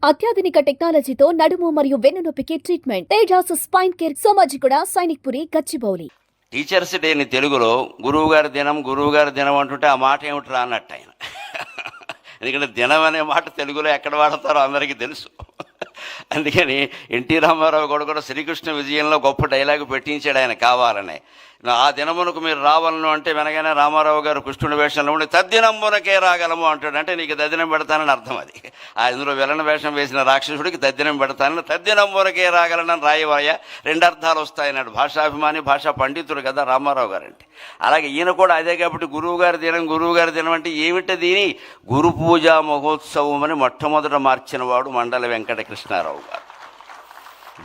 అత్యాధునిక టెక్నాలజీతో నడుము మరియు వెన్నునొప్పికి treatment. Tejas spine care, Somajiguda, Sainikpuri, Gachibowli. Teachers డేని తెలుగులో గురువుగారి దినం అంటుంటే ఆ మాట ఏమిట్రా అన్నట్టు ఆయన. ఎందుకంటే దినం అనే మాట తెలుగులో ఎక్కడ వాడతారో అందరికీ తెలుసు. అందుకని ఎన్టీ రామారావు కూడా శ్రీకృష్ణ విజయంలో గొప్ప డైలాగు పెట్టించాడు ఆయన కావాలని. ఆ దినమునకు మీరు రావాలను అంటే వెనగానే రామారావు గారు కృష్ణుడి వేషంలో ఉండి తద్దినమునకే రాగలము అంటాడు. అంటే నీకు తద్దినం పెడతానని అర్థం. అది అందులో విలన వేషం వేసిన రాక్షసుడికి తద్దినం పెడతానని తద్దినమునకే రాగలనని రాయవాయ రెండు అర్థాలు వస్తాయన్నాడు. భాషాభిమాని, భాషా పండితుడు కదా రామారావు గారు అంటే. అలాగే ఈయన కూడా అదే కాబట్టి గురువుగారి దినం అంటే ఏమిటది? గురు పూజా మహోత్సవం అని మొట్టమొదట మార్చిన వాడు మండల వెంకట కృష్ణారావు గారు.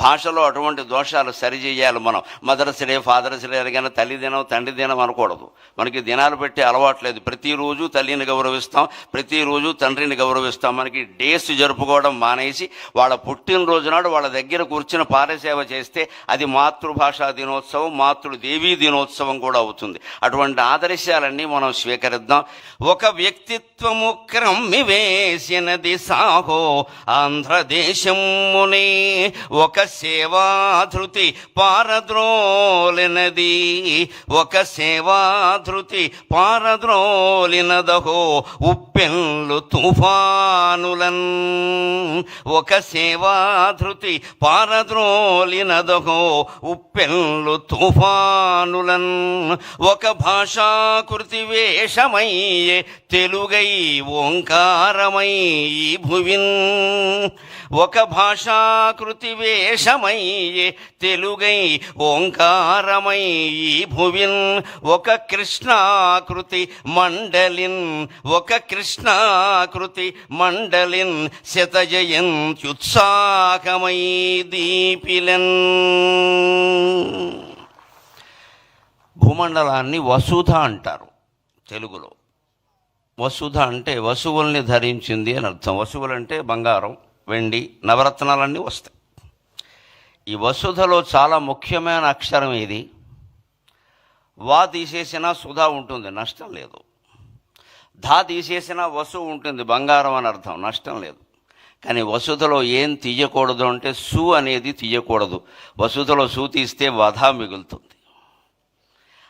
భాషలో అటువంటి దోషాలు సరిచేయాలి మనం. మదర్స్ డే, ఫాదర్స్ డే అనగానే తల్లి దినం, తండ్రి దినం అనకూడదు. మనకి దినాలు పెట్టి అలవాట్లేదు. ప్రతిరోజు తల్లిని గౌరవిస్తాం, ప్రతిరోజు తండ్రిని గౌరవిస్తాం. మనకి డేస్ జరుపుకోవడం మానేసి వాళ్ళ పుట్టినరోజు నాడు వాళ్ళ దగ్గర కూర్చుని పారసేవ చేస్తే అది మాతృభాషా దినోత్సవం, మాతృదేవీ దినోత్సవం కూడా అవుతుంది. అటువంటి ఆదర్శాలన్నీ మనం స్వీకరిద్దాం. ఒక వ్యక్తిత్వము క్రమ్మి వేసినది సాహో ఆంధ్రదేశమునే, ఒక సేవాధృతి పారద్రోలినది, ఒక సేవాధృతి పారద్రోలినదహో ఉప్పెన్లు తుఫానులన్, ఒక సేవాధృతి పారద్రోలినదహో ఉప్పెన్లు తుఫానులన్, ఒక భాషాకృతి వేషమయ్యే తెలుగై ఓంకారమై భువిన్, ఒక భాషాకృతి వేషమయ్యే తెలుగై ఓంకారమై భువిన్, ఒక కృష్ణాకృతి మండలిన్, ఒక కృష్ణాకృతి మండలిన్ శతజయంత్యుత్సాహమై దీపిలన్. భూమండలాన్ని వసుధ అంటారు తెలుగులో. వసుధ అంటే వసువుల్ని ధరించింది అని అర్థం. వసువులంటే బంగారం, వెండి, నవరత్నాలన్నీ వస్తాయి. ఈ వసుధలో చాలా ముఖ్యమైన అక్షరం ఇది. వా తీసేసినా సుధా ఉంటుంది, నష్టం లేదు. ధా తీసేసినా వసు ఉంటుంది, బంగారం అని అర్థం, నష్టం లేదు. కానీ వసుధలో ఏం తీయకూడదు అంటే సు అనేది తీయకూడదు. వసుధలో సు తీస్తే వధ మిగులుతుంది.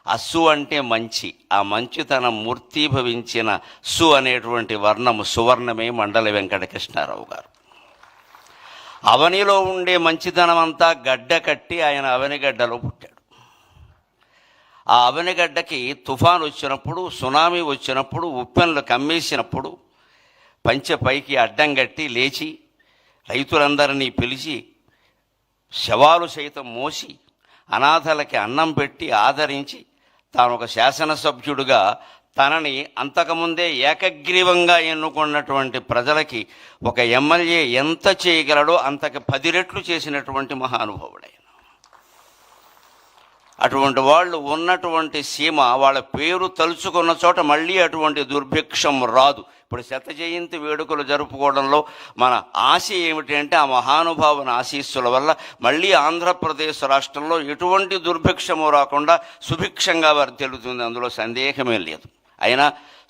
అస్సు అంటే మంచి, ఆ మంచితనం మూర్తీభవించిన సు అనేటువంటి వర్ణము సువర్ణమే మండల వెంకట కృష్ణారావు గారు. అవనిలో ఉండే మంచితనం అంతా గడ్డ కట్టి ఆయన అవనిగడ్డలో పుట్టాడు. ఆ అవనిగడ్డకి తుఫాను వచ్చినప్పుడు, సునామీ వచ్చినప్పుడు, ఉప్పెన్లు కమ్మేసినప్పుడు పంచె పైకి అడ్డం కట్టి లేచి రైతులందరినీ పిలిచి శవాలు సైతం మోసి అనాథలకి అన్నం పెట్టి ఆదరించి తాను ఒక శాసనసభ్యుడిగా తనని అంతకుముందే ఏకగ్రీవంగా ఎన్నుకున్నటువంటి ప్రజలకి ఒక ఎమ్మెల్యే ఎంత చేయగలడో అంతకు 10 రెట్లు చేసినటువంటి మహానుభావుడైన. అటువంటి వాళ్ళు ఉన్నటువంటి సీమ, వాళ్ళ పేరు తలుచుకున్న చోట మళ్ళీ అటువంటి దుర్భిక్షం రాదు. ఇప్పుడు శత జయంతి వేడుకలు జరుపుకోవడంలో మన ఆశ ఏమిటి అంటే ఆ మహానుభావుని ఆశీస్సుల వల్ల మళ్ళీ ఆంధ్రప్రదేశ్ రాష్ట్రంలో ఎటువంటి దుర్భిక్షము రాకుండా సుభిక్షంగా వర్ధిల్లుతుంది. అందులో సందేహమే లేదు. అయినా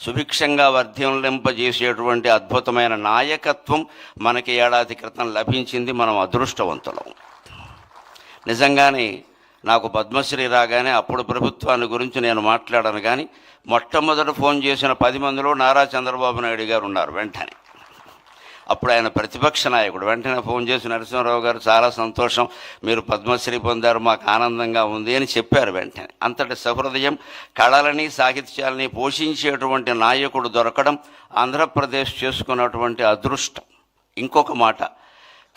సుభిక్షంగా వర్ధిల్లింపజేసేటువంటి అద్భుతమైన నాయకత్వం మనకి ఏడాది క్రితం లభించింది. మనం అదృష్టవంతులం. నిజంగానే నాకు పద్మశ్రీ రాగానే అప్పుడు ప్రభుత్వాన్ని గురించి నేను మాట్లాడాను. కానీ మొట్టమొదట ఫోన్ చేసిన 10 మందిలో నారా చంద్రబాబు నాయుడు గారు ఉన్నారు. వెంటనే అప్పుడు ఆయన ప్రతిపక్ష నాయకుడు. వెంటనే ఫోన్ చేసి నరసింహారావు గారు చాలా సంతోషం, మీరు పద్మశ్రీ పొందారు, మాకు ఆనందంగా ఉంది అని చెప్పారు. వెంటనే అంతటి సహృదయం, కళలని సాహిత్యాలని పోషించేటువంటి నాయకుడు దొరకడం ఆంధ్రప్రదేశ్ చేసుకున్నటువంటి అదృష్టం. ఇంకొక మాట,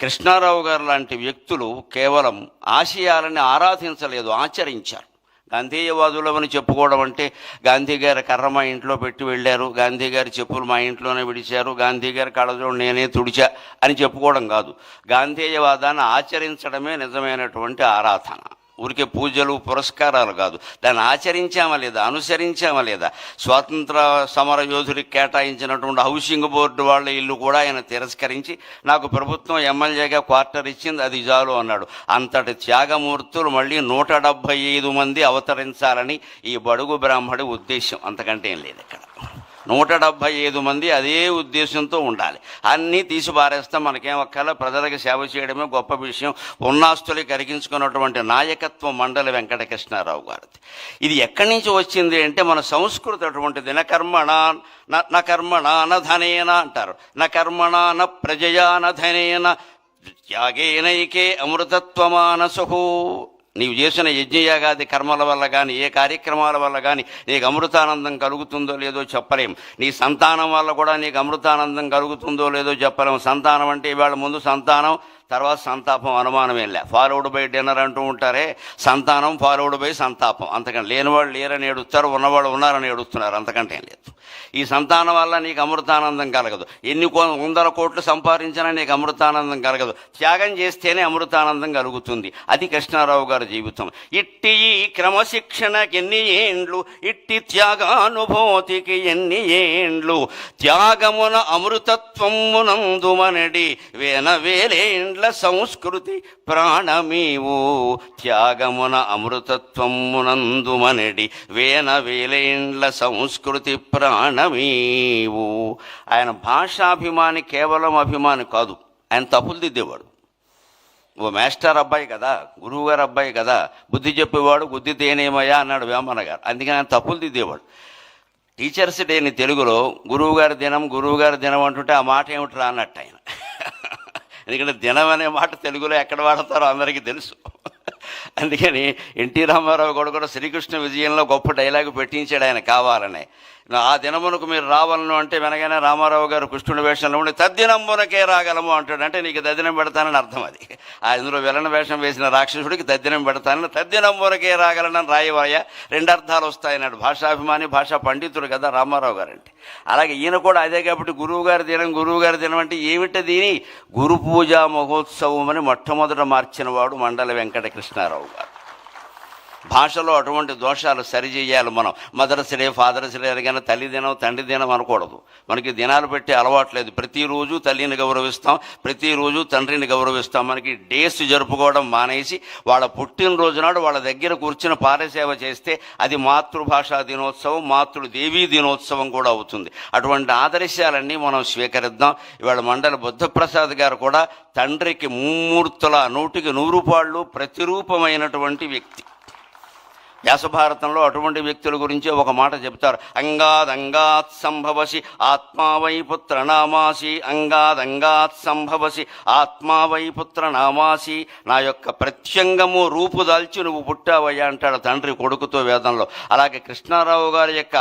కృష్ణారావు గారు లాంటి వ్యక్తులు కేవలం ఆశయాలని ఆరాధించలేదు, ఆచరించారు. గాంధీయవాదులమని చెప్పుకోవడం అంటే గాంధీ గారి కర్ర మా ఇంట్లో పెట్టి వెళ్ళారు, గాంధీ గారి చెప్పులు మా ఇంట్లోనే విడిచారు, గాంధీ గారి కళ్ళజోడు నేనే తుడిచా అని చెప్పుకోవడం కాదు. గాంధీయవాదాన్ని ఆచరించడమే నిజమైనటువంటి ఆరాధన. ఊరికే పూజలు పురస్కారాలు కాదు. దాన్ని ఆచరించామా లేదా, అనుసరించామా లేదా. స్వాతంత్ర సమర యోధుడికి కేటాయించినటువంటి హౌసింగ్ బోర్డు వాళ్ళ ఇల్లు కూడా ఆయన తిరస్కరించి నాకు ప్రభుత్వం ఎమ్మెల్యేగా క్వార్టర్ ఇచ్చింది, అది చాలు అన్నాడు. అంతటి త్యాగమూర్తులు మళ్ళీ 175 మంది అవతరించాలని ఈ బడుగు బ్రాహ్మడి ఉద్దేశం, అంతకంటే ఏం లేదు ఇక్కడ. 175 మంది అదే ఉద్దేశంతో ఉండాలి. అన్నీ తీసి పారేస్తాం, మనకేం ఒక్కల ప్రజలకు సేవ చేయడమే గొప్ప విషయం. ఉన్నాస్తులు కరిగించుకున్నటువంటి నాయకత్వం మండలి వెంకటకృష్ణారావు గారిది. ఇది ఎక్కడి నుంచి వచ్చింది అంటే మన సంస్కృతి అటువంటిది. న కర్మణ న ధనేన అంటారు, న కర్మణ న ప్రజయా న ధనేన త్యాగేనైకే అమృతత్వమానసు. నీవు చేసిన యజ్ఞయాగాది కర్మల వల్ల కానీ ఏ కార్యక్రమాల వల్ల కానీ నీకు అమృతానందం కలుగుతుందో లేదో చెప్పలేం. నీ సంతానం వల్ల కూడా నీకు అమృతానందం కలుగుతుందో లేదో చెప్పలేం. సంతానం అంటే ఇవాళ ముందు సంతానం, తర్వాత సంతాపం, అనుమానమేం లే. ఫాలోడ్ బై డిన్నర్ అంటూ ఉంటారే, సంతానం ఫాలోడ్ బై సంతాపం. అంతకంటే లేనివాళ్ళు లేరని ఏడుస్తారు, ఉన్నవాళ్ళు ఉన్నారని ఏడుస్తున్నారు, అంతకంటే ఏం లేదు. ఈ సంతానం వల్ల నీకు అమృతానందం కలగదు. ఎన్ని 100 కోట్లు సంపాదించినా నీకు అమృతానందం కలగదు. త్యాగం చేస్తేనే అమృతానందం కలుగుతుంది. అది కృష్ణారావు గారి జీవితం. ఇట్టి ఈ క్రమశిక్షణకి ఎన్ని ఏండ్లు, ఇట్టి త్యాగానుభూతికి ఎన్ని ఏండ్లు, త్యాగమున అమృతత్వమునందుమనడి వేలేండ్ల సంస్కృతి ప్రాణమీవు, త్యాగమున అమృతత్వమునందుమనడి వేలేండ్ల సంస్కృతి ప్రాణమీవు. ఆయన భాషాభిమాని, కేవలం అభిమాని కాదు, ఆయన తప్పులు దిద్దేవాడు. ఓ మాస్టర్ అబ్బాయి కదా, గురువుగారు అబ్బాయి కదా, బుద్ధి చెప్పేవాడు, బుద్ధి తేనేమయ్యా అన్నాడు వేమన్న గారు. అందుకని ఆయన తప్పులు దిద్దేవాడు. టీచర్స్ డేని తెలుగులో గురువుగారి దినం అంటుంటే ఆ మాట ఏమిట్రా అన్నట్టు ఆయన. ఎందుకంటే దినం అనే మాట తెలుగులో ఎక్కడ వాడతారో అందరికీ తెలుసు. అందుకని ఎన్టీ రామారావు కూడా శ్రీకృష్ణ విజయంలో గొప్ప డైలాగు పెట్టించాడు ఆయన కావాలని. ఆ దినమునకు మీరు రావాలను అంటే వెనగానే రామారావు గారు కృష్ణుడి వేషంలో ఉండి తద్దినమునకే రాగలము అంటాడు. అంటే నీకు తద్దినం పెడతానని అర్థం. అది అందులో విలన వేషం వేసిన రాక్షసుడికి తద్దినం పెడతానని, తద్దినమునకే రాగలనని రాయవాయ, 2 అర్థాలు వస్తాయన్నాడు. భాషాభిమాని, భాషా పండితుడు కదా రామారావు గారు అంటే. అలాగే ఈయన కూడా అదే కాబట్టి గురువుగారి దినం అంటే ఏమిటి దీని, గురు పూజా మహోత్సవం అని మొట్టమొదట మార్చిన వాడు మండలి వెంకటకృష్ణారావు గారు. భాషలో అటువంటి దోషాలు సరిచేయాలి మనం. మదర్స్ డే, ఫాదర్స్ డే అనగానే తల్లి దినం, తండ్రి దినం అనకూడదు. మనకి దినాలు పెట్టి అలవాట్లేదు. ప్రతిరోజు తల్లిని గౌరవిస్తాం, ప్రతిరోజు తండ్రిని గౌరవిస్తాం. మనకి డేస్ జరుపుకోవడం మానేసి వాళ్ళ పుట్టినరోజు నాడు వాళ్ళ దగ్గర కూర్చుని పారసేవ చేస్తే అది మాతృభాషా దినోత్సవం, మాతృదేవీ దినోత్సవం కూడా అవుతుంది. అటువంటి ఆదర్శాలన్నీ మనం స్వీకరిద్దాం. ఇవాళ మండలి బుద్ధప్రసాద్ గారు కూడా తండ్రికి ముమ్మూర్తుల 100కి 100 పాళ్ళు ప్రతిరూపమైనటువంటి వ్యక్తి. వ్యాసభారతంలో అటువంటి వ్యక్తుల గురించి ఒక మాట చెప్తారు. అంగాద్ సంభవసి ఆత్మావై పుత్ర నామాసి, అంగాద్ సంభవసి ఆత్మావై పుత్ర నామాసి. నా యొక్క ప్రత్యంగము రూపుదాల్చి నువ్వు పుట్టావయ్యా అంటాడు తండ్రి కొడుకుతో వేదంలో. అలాగే కృష్ణారావు గారి యొక్క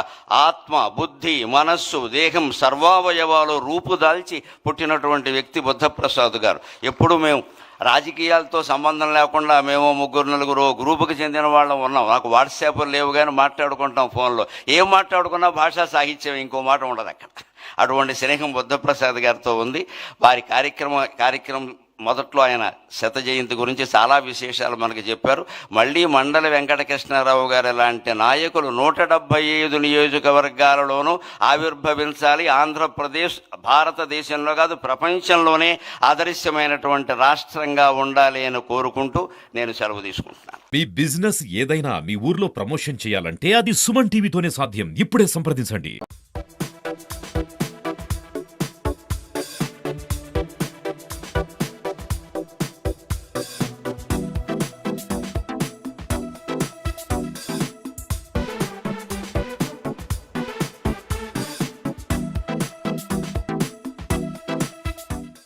ఆత్మ, బుద్ధి, మనస్సు, దేహం సర్వావయవాలు రూపుదాల్చి పుట్టినటువంటి వ్యక్తి బుద్ధప్రసాద్ గారు. ఎప్పుడు మేము రాజకీయాలతో సంబంధం లేకుండా మేము 3-4 గ్రూపుకి చెందిన వాళ్ళం ఉన్నాం. నాకు వాట్సాప్లు లేవు కానీ మాట్లాడుకుంటాం ఫోన్లో. ఏం మాట్లాడుకున్నా భాషా సాహిత్యం, ఇంకో మాట ఉండదు అక్కడ. అటువంటి స్నేహం బుద్ధప్రసాద్ గారితో ఉంది. వారి కార్యక్రమం మొదట్లో ఆయన శత జయంతి గురించి చాలా విశేషాలు మనకు చెప్పారు. మళ్ళీ మండలి వెంకటకృష్ణారావు గారు లాంటి నాయకులు 175 నియోజకవర్గాలలోనూ ఆవిర్భవించాలి. ఆంధ్రప్రదేశ్ భారతదేశంలో కాదు ప్రపంచంలోనే ఆదర్శమైనటువంటి రాష్ట్రంగా ఉండాలి అని కోరుకుంటూ నేను సెలవు తీసుకుంటున్నాను. మీ బిజినెస్ ఏదైనా మీ ఊర్లో ప్రమోషన్ చేయాలంటే అది సుమన్ టీవీతోనే సాధ్యం. ఇప్పుడే సంప్రదించండి.